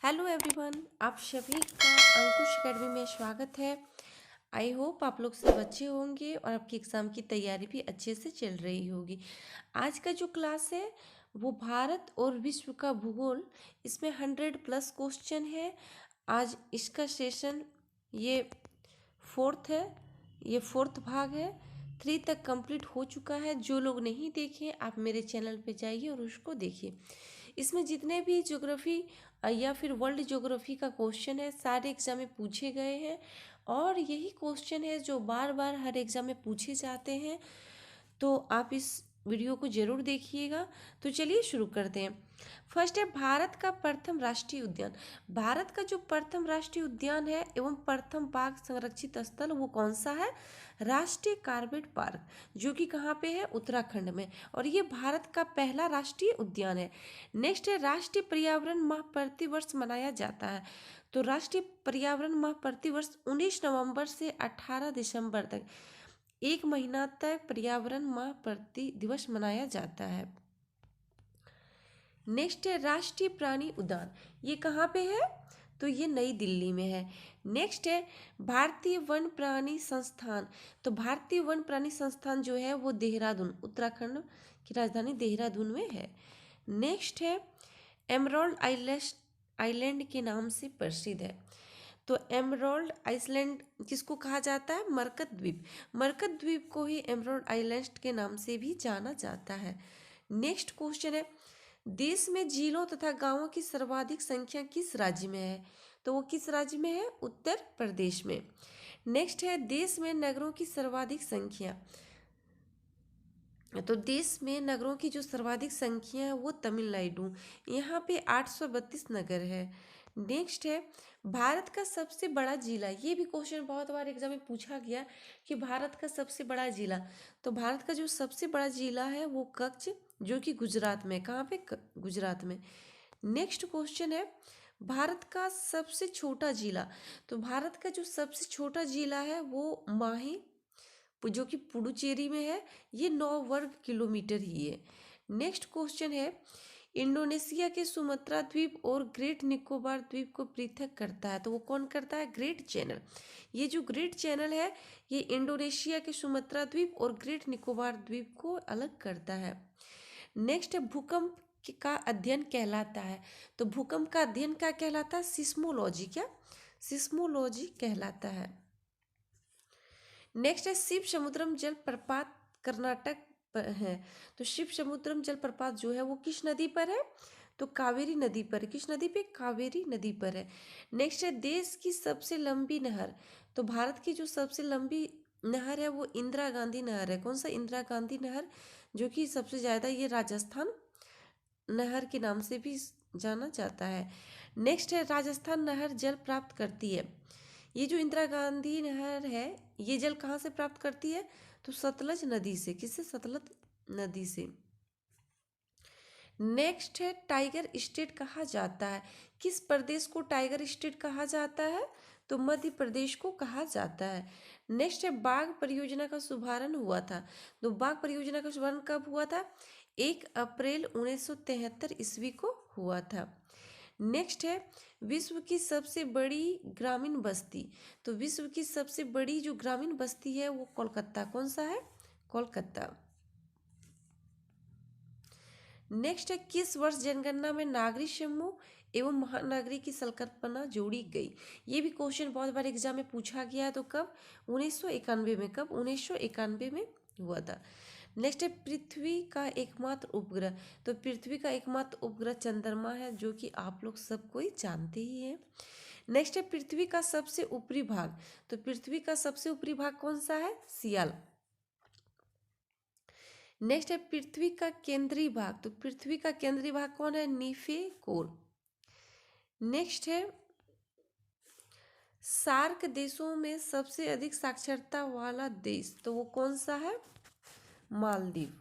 Hello everyone, आप सभी का अंकुश एकेडमी में स्वागत है। आई होप आप लोग सब अच्छे होंगे और आपकी एग्ज़ाम की तैयारी भी अच्छे से चल रही होगी। आज का जो क्लास है वो भारत और विश्व का भूगोल, इसमें 100+ क्वेश्चन है। आज इसका सेशन ये फोर्थ है, ये फोर्थ भाग है। 3 तक कंप्लीट हो चुका है। जो लोग नहीं देखे आप मेरे चैनल पे जाइए और उसको देखिए। इसमें जितने भी ज्योग्राफी या फिर वर्ल्ड ज्योग्राफी का क्वेश्चन है सारे एग्जाम में पूछे गए हैं और यही क्वेश्चन है जो बार बार हर एग्जाम में पूछे जाते हैं। तो आप इस वीडियो को जरूर देखिएगा। तो चलिए शुरू करते हैं। फर्स्ट है भारत का प्रथम राष्ट्रीय उद्यान। भारत का जो प्रथम राष्ट्रीय उद्यान है एवं प्रथम बाघ संरक्षित स्थल वो कौन सा है? राष्ट्रीय कार्बेट पार्क, जो कि कहाँ पे है? उत्तराखंड में। और ये भारत का पहला राष्ट्रीय उद्यान है। नेक्स्ट है राष्ट्रीय पर्यावरण माह प्रतिवर्ष मनाया जाता है। तो राष्ट्रीय पर्यावरण माह प्रतिवर्ष 19 नवंबर से 18 दिसंबर तक, एक महीना तक पर्यावरण माह प्रति दिवस मनाया जाता है। नेक्स्ट है राष्ट्रीय प्राणी उद्यान, ये कहाँ पे है? तो ये नई दिल्ली में है। नेक्स्ट है भारतीय वन प्राणी संस्थान। तो भारतीय वन प्राणी संस्थान जो है वो देहरादून, उत्तराखंड की राजधानी देहरादून में है। नेक्स्ट है एमरोल्ड आइलैंड के नाम से प्रसिद्ध है। तो एमरोल्ड आइलैंड किसको कहा जाता है? मरकत द्वीप। मरकत द्वीप को ही एमरोल्ड आइलैंड के नाम से भी जाना जाता है। नेक्स्ट क्वेश्चन है देश में झीलों तथा गांवों की सर्वाधिक संख्या किस राज्य में है? तो वो किस राज्य में है? उत्तर प्रदेश में। नेक्स्ट है देश में नगरों की सर्वाधिक संख्या। तो देश में नगरों की जो सर्वाधिक संख्या है वो तमिलनाडु, यहाँ पे 832 नगर है। नेक्स्ट है भारत का सबसे बड़ा जिला। ये भी क्वेश्चन बहुत बार एग्जाम में पूछा गया कि भारत का सबसे बड़ा जिला। तो भारत का जो सबसे बड़ा जिला है वो कच्छ, जो कि गुजरात में। कहाँ पे? गुजरात में। नेक्स्ट क्वेश्चन है भारत का सबसे छोटा जिला। तो भारत का जो सबसे छोटा जिला है वो माही, जो कि पुडुचेरी में है। ये 9 वर्ग किलोमीटर ही है। नेक्स्ट क्वेश्चन है इंडोनेशिया के सुमात्रा द्वीप और ग्रेट निकोबार द्वीप को पृथक करता है। तो वो कौन करता है? Great channel. ये जो ग्रेट चैनल है ये इंडोनेशिया के सुमात्रा द्वीप और ग्रेट निकोबार द्वीप को अलग करता है। नेक्स्ट है भूकंप का अध्ययन कहलाता है। तो भूकंप का अध्ययन क्या कहलाता है? सिस्मोलॉजी। क्या? सिस्मोलॉजी कहलाता है। नेक्स्ट है शिव समुद्रम जलप्रपात कर्नाटक पर है। तो शिव समुद्रम जलप्रपात जो है वो किस नदी पर है? तो कावेरी नदी पर है। किस नदी पे? कावेरी नदी पर है। नेक्स्ट है देश की सबसे लंबी नहर। तो भारत की जो सबसे लंबी नहर है वो इंदिरा गांधी नहर है। कौन सा? इंदिरा गांधी नहर, जो कि सबसे ज़्यादा ये राजस्थान नहर के नाम से भी जाना जाता है। नेक्स्ट है राजस्थान नहर जल प्राप्त करती है। ये जो इंदिरा गांधी नहर है ये जल कहाँ से प्राप्त करती है? तो सतलज नदी से। किससे? सतलज नदी से। नेक्स्ट है टाइगर स्टेट कहा जाता है। किस प्रदेश को टाइगर स्टेट कहा जाता है? तो मध्य प्रदेश को कहा जाता है। नेक्स्ट है बाघ परियोजना का शुभारंभ हुआ था। तो बाघ परियोजना का शुभारंभ कब हुआ था? 1 अप्रैल 1973 ईस्वी को हुआ था। नेक्स्ट है विश्व की सबसे बड़ी ग्रामीण बस्ती। तो विश्व की सबसे बड़ी जो ग्रामीण बस्ती है वो कोलकाता। कौन सा है? कोलकाता। नेक्स्ट है किस वर्ष जनगणना में नागरिक समूह एवं महानगरी की संकल्पना जोड़ी गई? ये भी क्वेश्चन बहुत बार एग्जाम में पूछा गया है। तो कब? 1991 में। कब? 1991 में हुआ था। नेक्स्ट है पृथ्वी का एकमात्र उपग्रह। तो पृथ्वी का एकमात्र उपग्रह चंद्रमा है, जो कि आप लोग सब कोई जानते ही हैं। नेक्स्ट है पृथ्वी का सबसे ऊपरी भाग। तो पृथ्वी का सबसे ऊपरी भाग कौन सा है? सियाल। नेक्स्ट है पृथ्वी का केंद्रीय भाग। तो पृथ्वी का केंद्रीय भाग कौन है? नीफे कोर। नेक्स्ट है सार्क देशों में सबसे अधिक साक्षरता वाला देश। तो वो कौन सा है? मालदीव।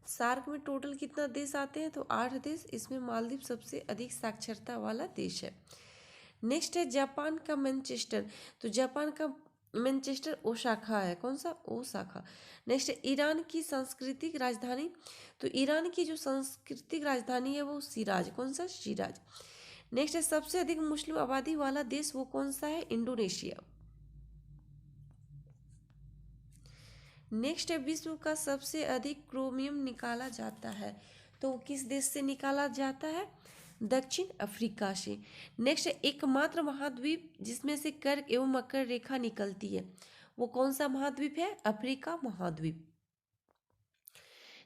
सार्क में टोटल कितना देश आते हैं? तो 8 देश। इसमें मालदीव सबसे अधिक साक्षरता वाला देश है। नेक्स्ट है जापान का मैनचेस्टर। तो जापान का मैनचेस्टर ओसाका है। कौन सा? ओसाका। नेक्स्ट है ईरान की सांस्कृतिक राजधानी। तो ईरान की जो सांस्कृतिक राजधानी है वो शिराज। कौन सा? शिराज। नेक्स्ट है सबसे अधिक मुस्लिम आबादी वाला देश वो कौन सा है? इंडोनेशिया। नेक्स्ट है विश्व का सबसे अधिक क्रोमियम निकाला जाता है, तो किस देश से निकाला जाता है? दक्षिण अफ्रीका से। नेक्स्ट है एकमात्र महाद्वीप जिसमें से कर्क एवं मकर रेखा निकलती है, वो कौन सा महाद्वीप है? अफ्रीका महाद्वीप।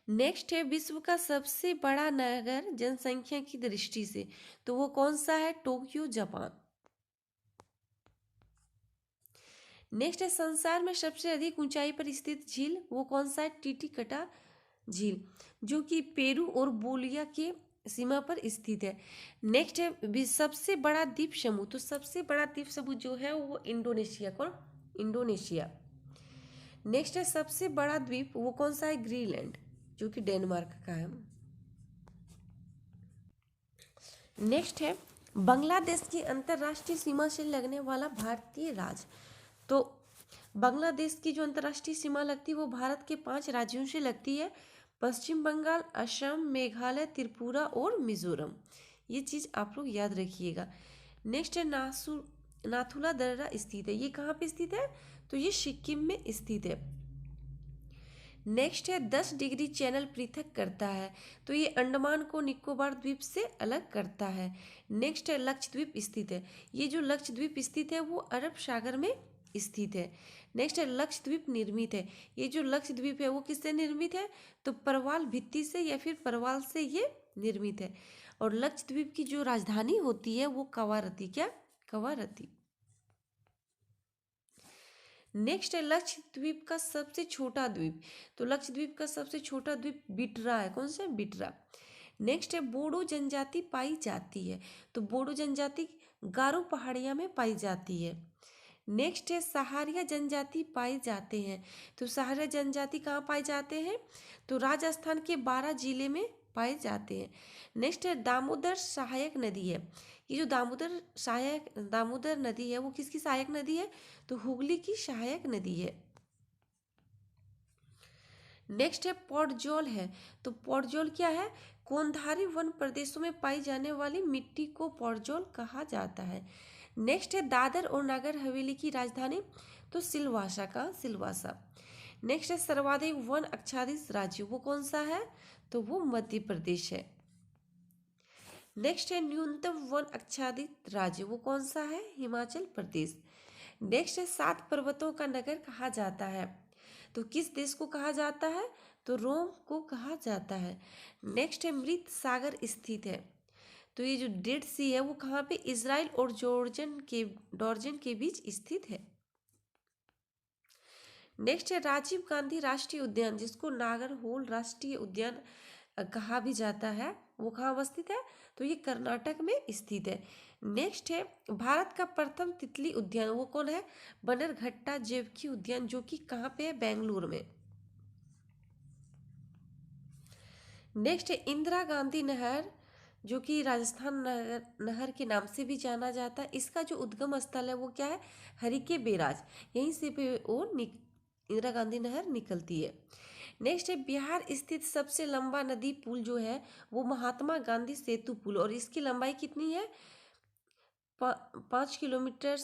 नेक्स्ट है विश्व का सबसे बड़ा नगर जनसंख्या की दृष्टि से, तो वो कौन सा है? Tokyo Japan. नेक्स्ट है संसार में सबसे अधिक ऊंचाई पर स्थित झील वो कौन सा है? टिटिकटा झील, जो कि पेरू और बोलिया के सीमा पर स्थित है। नेक्स्ट है सबसे बड़ा द्वीप समूह, तो सबसे बड़ा द्वीप समूह जो है वो इंडोनेशिया। कौन? इंडोनेशिया। नेक्स्ट है सबसे बड़ा द्वीप वो कौन सा है? ग्रीनलैंड, जो कि डेनमार्क का है। नेक्स्ट है बांग्लादेश की अंतर्राष्ट्रीय सीमा से लगने वाला भारतीय राज्य, तो बांग्लादेश की जो अंतर्राष्ट्रीय सीमा लगती है वो भारत के 5 राज्यों से लगती है, पश्चिम बंगाल, असम, मेघालय, त्रिपुरा और मिजोरम। ये चीज़ आप लोग याद रखिएगा। नेक्स्ट है नाथुला दर्रा स्थित है, ये कहाँ पे स्थित है? तो ये सिक्किम में स्थित है। नेक्स्ट है 10 डिग्री चैनल पृथक करता है, तो ये अंडमान को निकोबार द्वीप से अलग करता है। नेक्स्ट है लक्षद्वीप स्थित है, ये जो लक्षद्वीप स्थित है वो अरब सागर में स्थित है। नेक्स्ट है लक्षद्वीप निर्मित है, ये जो लक्षद्वीप है वो किससे निर्मित है? तो परवाल भित्ति से या फिर परवाल से ये निर्मित है। और लक्षद्वीप की जो राजधानी होती है वो कवारती। क्या? कवारती। नेक्स्ट है लक्षद्वीप का सबसे छोटा द्वीप, तो लक्षद्वीप का सबसे छोटा द्वीप बिटरा है। कौन सा है? बिटरा। नेक्स्ट है बोडो जनजाति पाई जाती है, तो बोडो जनजाति गारो पहाड़िया में पाई जाती है। नेक्स्ट है सहारिया जनजाति पाए जाते हैं, तो सहारिया जनजाति कहाँ पाए जाते हैं? तो राजस्थान के 12 जिले में पाए जाते हैं। नेक्स्ट है दामोदर सहायक नदी है, ये जो दामोदर नदी है वो किसकी सहायक नदी है? तो हुगली की सहायक नदी है। नेक्स्ट है पॉडजोल है, तो पॉडजोल क्या है? कोंधारी वन प्रदेशों में पाई जाने वाली मिट्टी को पॉडजोल कहा जाता है। नेक्स्ट है दादर और नागर हवेली की राजधानी, तो सिलवासा का सिलवासा। नेक्स्ट है सर्वाधिक वन आच्छादित राज्य, वो कौन सा है? तो वो मध्य प्रदेश है। नेक्स्ट है न्यूनतम वन आच्छादित राज्य, वो कौन सा है? हिमाचल प्रदेश। नेक्स्ट है 7 पर्वतों का नगर कहा जाता है, तो किस देश को कहा जाता है? तो रोम को कहा जाता है। नेक्स्ट है मृत सागर स्थित है, तो ये जो डेड सी है वो कहाँ पे? इजराइल और जॉर्जन के बीच स्थित है। नेक्स्ट है राजीव गांधी राष्ट्रीय उद्यान, जिसको नागरहोल राष्ट्रीय उद्यान कहा भी जाता है, वो कहाँ अवस्थित है? तो ये कर्नाटक में स्थित है। नेक्स्ट है भारत का प्रथम तितली उद्यान, वो कौन है? बनरघट्टा जैविक उद्यान, जो कि कहाँ पे है? बेंगलुरु में। नेक्स्ट है इंदिरा गांधी नहर, जो कि राजस्थान नहर के नाम से भी जाना जाता है। इसका जो उद्गम स्थल है वो क्या है? हरिके बैराज, यहीं से पे वो इंदिरा गांधी नहर निकलती है। नेक्स्ट है बिहार स्थित सबसे लंबा नदी पुल जो है वो महात्मा गांधी सेतु पुल, और इसकी लंबाई कितनी है? 5 किलोमीटर,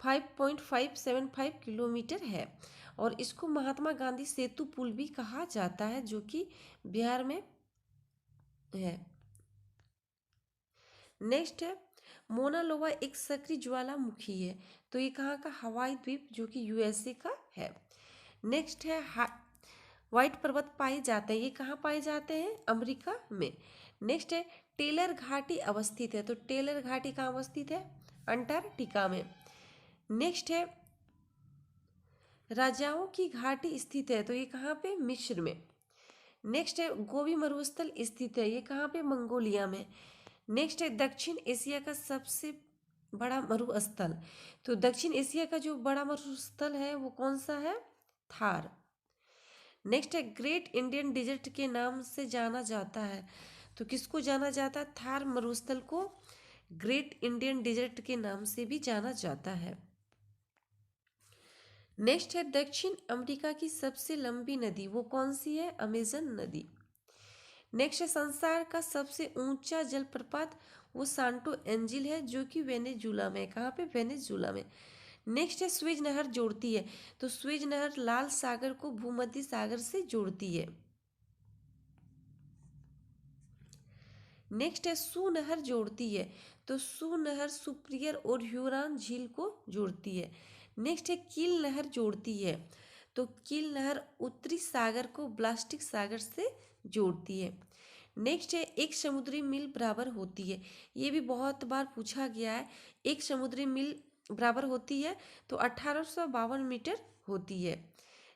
5.575 किलोमीटर है, और इसको महात्मा गांधी सेतु पुल भी कहा जाता है, जो कि बिहार में है। नेक्स्ट है मोना लोवा एक सक्रिय ज्वालामुखी है, तो ये कहाँ का? हवाई द्वीप, जो कि यूएसए का है। नेक्स्ट है व्हाइट पर्वत पाए जाते हैं, ये कहाँ पाए जाते हैं? अमेरिका में। नेक्स्ट है टेलर घाटी अवस्थित है, तो टेलर घाटी कहाँ अवस्थित है? अंटार्कटिका में। नेक्स्ट है राजाओं की घाटी स्थित है, तो ये कहाँ पे? मिस्र में। नेक्स्ट है गोबी मरुस्थल स्थित है, ये कहाँ पे? मंगोलिया में। नेक्स्ट है दक्षिण एशिया का सबसे बड़ा मरुस्थल, तो दक्षिण एशिया का जो बड़ा मरुस्थल है वो कौन सा है? थार। नेक्स्ट है ग्रेट इंडियन डिजर्ट के नाम से जाना जाता है, तो किसको जाना जाता है? थार मरुस्थल को ग्रेट इंडियन डिजर्ट के नाम से भी जाना जाता है। नेक्स्ट है दक्षिण अमेरिका की सबसे लंबी नदी, वो कौन सी है? अमेजन नदी। नेक्स्ट है संसार का सबसे ऊंचा जलप्रपात, वो सांटो एंजिल है जो कि वेनेजुला में है। कहाँ पे? वेनेजुला में। नेक्स्ट है स्वेज नहर जोड़ती है, तो स्वेज नहर लाल सागर को भूमध्य सागर से जोड़ती है। नेक्स्ट है सू नहर जोड़ती है, तो सू नहर सुप्रियर और ह्यूरॉन झील को जोड़ती है। नेक्स्ट है कील नहर जोड़ती है, तो कील नहर उत्तरी सागर को ब्लास्टिक सागर से जोड़ती है। नेक्स्ट है एक समुद्री मील बराबर होती है, ये भी बहुत बार पूछा गया है। एक समुद्री मील बराबर होती है तो 1852 मीटर होती है।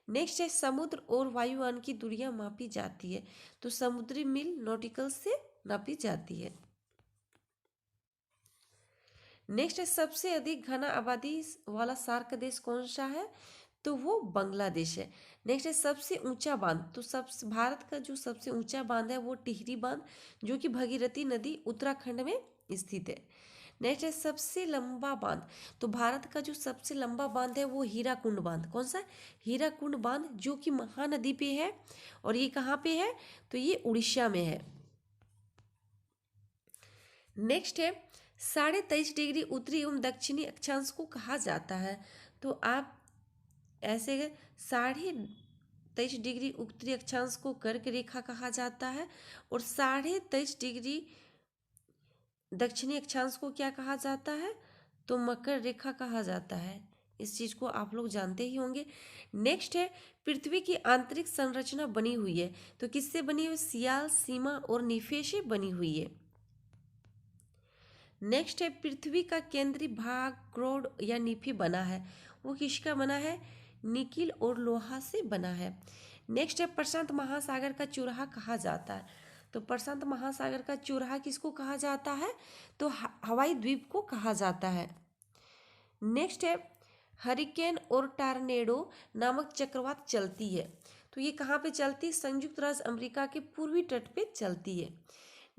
नेक्स्ट है समुद्र और वायुयान की दूरियां मापी जाती है, तो समुद्री मील नॉटिकल से नापी जाती है। नेक्स्ट है सबसे अधिक घना आबादी वाला सार्क देश कौन सा है? तो वो बांग्लादेश है। नेक्स्ट है सबसे ऊंचा बांध, तो सब भारत का जो सबसे ऊंचा बांध है वो टिहरी बांध, जो कि भगीरथी नदी उत्तराखंड में स्थित है। नेक्स्ट है सबसे लंबा बांध, तो भारत का जो सबसे लंबा बांध है वो हीराकुंड बांध। कौन सा? हीराकुंड बांध, जो कि महानदी पे है। और ये कहाँ पे है? तो ये उड़ीसा में है। नेक्स्ट है 23.5 डिग्री उत्तरी एवं दक्षिणी अक्षांश को कहा जाता है, तो आप ऐसे 23.5 डिग्री उत्तरी अक्षांश को कर्क रेखा कहा जाता है, और 23.5 डिग्री दक्षिणी अक्षांश को क्या कहा जाता है? तो मकर रेखा कहा जाता है। इस चीज को आप लोग जानते ही होंगे। नेक्स्ट है पृथ्वी की आंतरिक संरचना बनी हुई है, तो किससे बनी हुई? सियाल, सीमा और निफे से बनी हुई है। नेक्स्ट है पृथ्वी का केंद्रीय भाग क्रोड या निफी बना है, वो किसका बना है? निकिल और लोहा से बना है। नेक्स्ट है प्रशांत महासागर का चुराहा कहा जाता है, तो प्रशांत महासागर का चुराहा किसको कहा जाता है? तो हवाई द्वीप को कहा जाता है। नेक्स्ट है हरिकेन और टार्नेडो नामक चक्रवात चलती है, तो ये कहाँ पे चलती है? संयुक्त राज्य अमेरिका के पूर्वी तट पे चलती है।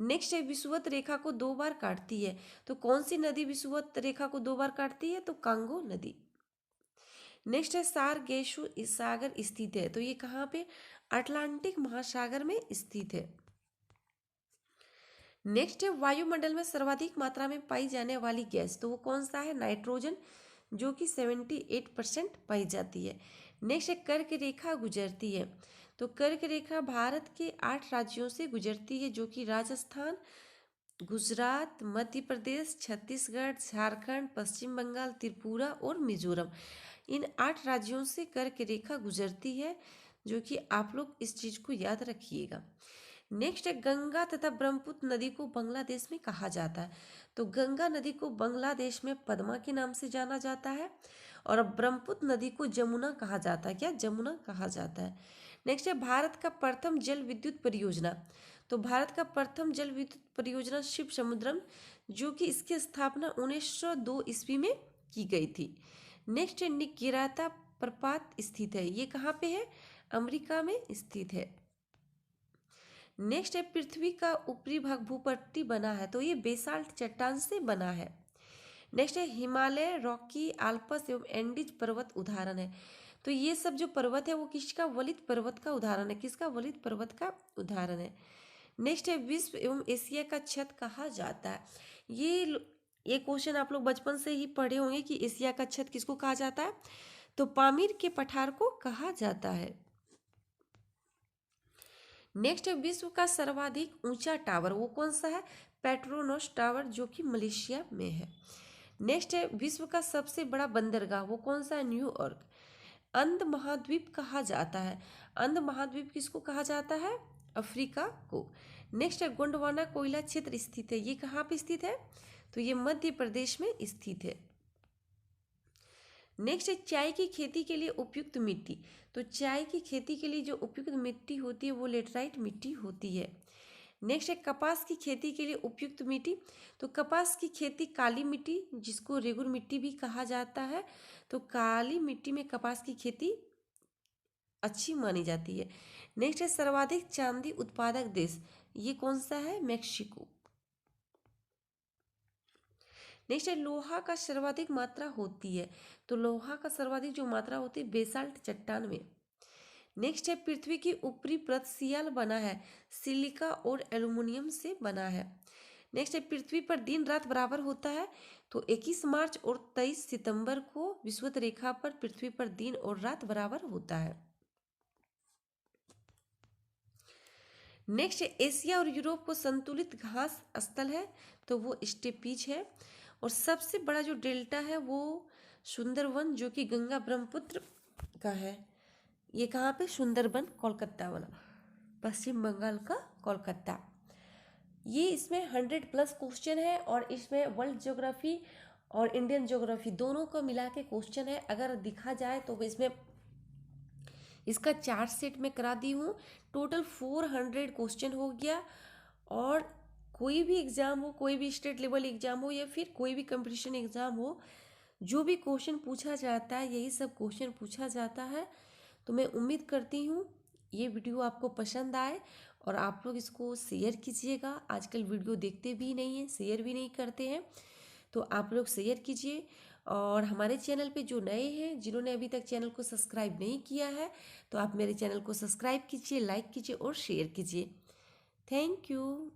नेक्स्ट है विषुवत रेखा को 2 बार काटती है, तो कौन सी नदी विषुवत रेखा को 2 बार काटती है? तो कांगो नदी। नेक्स्ट है सारगेशु सागर स्थित है, तो ये कहाँ पे? अटलांटिक महासागर में स्थित है। नेक्स्ट है वायुमंडल में सर्वाधिक मात्रा में पाई जाने वाली गैस, तो वो कौन सा है? नाइट्रोजन, जो कि 78% पाई जाती है। नेक्स्ट है कर्क रेखा गुजरती है, तो कर्क रेखा भारत के 8 राज्यों से गुजरती है, जो कि राजस्थान, गुजरात, मध्य प्रदेश, छत्तीसगढ़, झारखंड, पश्चिम बंगाल, त्रिपुरा और मिजोरम। इन 8 राज्यों से कर्क रेखा गुजरती है, जो कि आप लोग इस चीज को याद रखिएगा। नेक्स्ट है गंगा तथा ब्रह्मपुत्र नदी को बांग्लादेश में कहा जाता है, तो गंगा नदी को बांग्लादेश में पद्मा के नाम से जाना जाता है, और ब्रह्मपुत्र नदी को जमुना कहा जाता है। क्या? जमुना कहा जाता है। नेक्स्ट है भारत का प्रथम जल विद्युत परियोजना, तो भारत का प्रथम जल विद्युत परियोजना शिव समुद्रम, जो कि इसकी स्थापना 1902 ईस्वी में की गई थी। नेक्स्ट है निकिराता प्रपात स्थित है, ये कहाँ पे है? अमेरिका में स्थित है। नेक्स्ट है पृथ्वी का ऊपरी भाग भूपट्टी बना है, तो ये बेसाल्ट चट्टान से बना है। नेक्स्ट है हिमालय, रॉकी, आल्पस एवं एंडीज पर्वत उदाहरण है, तो ये सब जो पर्वत है वो किसका? वलित पर्वत का उदाहरण है। किसका? वलित पर्वत का उदाहरण है। नेक्स्ट है विश्व एवं एशिया का छत कहा जाता है, ये क्वेश्चन आप लोग बचपन से ही पढ़े होंगे कि एशिया का छत किसको कहा जाता है? तो पामीर के पठार को कहा जाता है। नेक्स्ट है विश्व का सर्वाधिक ऊंचा टावर, वो कौन सा है? पेट्रोनस टावर, जो कि मलेशिया में है। नेक्स्ट है विश्व का सबसे बड़ा बंदरगाह, वो कौन सा है? न्यूयॉर्क। अंध महाद्वीप कहा जाता है, अंध महाद्वीप किसको कहा जाता है? अफ्रीका को। नेक्स्ट है गोंडवाना कोयला क्षेत्र स्थित है, ये कहाँ पे स्थित है? तो ये मध्य प्रदेश में स्थित है। नेक्स्ट है चाय की खेती के लिए उपयुक्त मिट्टी, तो चाय की खेती के लिए जो उपयुक्त मिट्टी होती है वो लेटराइट मिट्टी होती है। नेक्स्ट है कपास की खेती के लिए उपयुक्त मिट्टी, तो कपास की खेती काली मिट्टी, जिसको रेगुर मिट्टी भी कहा जाता है, तो काली मिट्टी में कपास की खेती अच्छी मानी जाती है। नेक्स्ट है सर्वाधिक चांदी उत्पादक देश, ये कौन सा है? मेक्सिको। नेक्स्ट है लोहा का सर्वाधिक मात्रा होती है, तो लोहा का सर्वाधिक जो मात्रा होती है बेसाल्ट चट्टान में। नेक्स्ट है पृथ्वी की ऊपरी परत सियाल बना है, सिलिका और एल्युमिनियम से बना है। नेक्स्ट है पृथ्वी पर दिन रात बराबर होता है, तो 21 मार्च और 23 सितंबर को विषुवत रेखा पर पृथ्वी पर दिन और रात बराबर होता है। नेक्स्ट एशिया और यूरोप को संतुलित घास स्थल है, तो वो स्टेपीज है। और सबसे बड़ा जो डेल्टा है वो सुंदरवन, जो कि गंगा ब्रह्मपुत्र का है। ये कहाँ पे? सुंदरबन, कोलकाता वाला, पश्चिम बंगाल का कोलकाता। ये इसमें 100+ क्वेश्चन है और इसमें वर्ल्ड ज्योग्राफी और इंडियन ज्योग्राफी दोनों को मिला के क्वेश्चन है। अगर दिखा जाए तो इसमें इसका 4 सेट में करा दी हूँ। टोटल 400 क्वेश्चन हो गया। और कोई भी एग्ज़ाम हो, कोई भी स्टेट लेवल एग्ज़ाम हो या फिर कोई भी कंपटीशन एग्ज़ाम हो, जो भी क्वेश्चन पूछा जाता है यही सब क्वेश्चन पूछा जाता है। तो मैं उम्मीद करती हूँ ये वीडियो आपको पसंद आए और आप लोग इसको शेयर कीजिएगा। आजकल वीडियो देखते भी नहीं हैं, शेयर भी नहीं करते हैं, तो आप लोग शेयर कीजिए। और हमारे चैनल पे जो नए हैं, जिन्होंने अभी तक चैनल को सब्सक्राइब नहीं किया है, तो आप मेरे चैनल को सब्सक्राइब कीजिए, लाइक कीजिए और शेयर कीजिए। Thank you.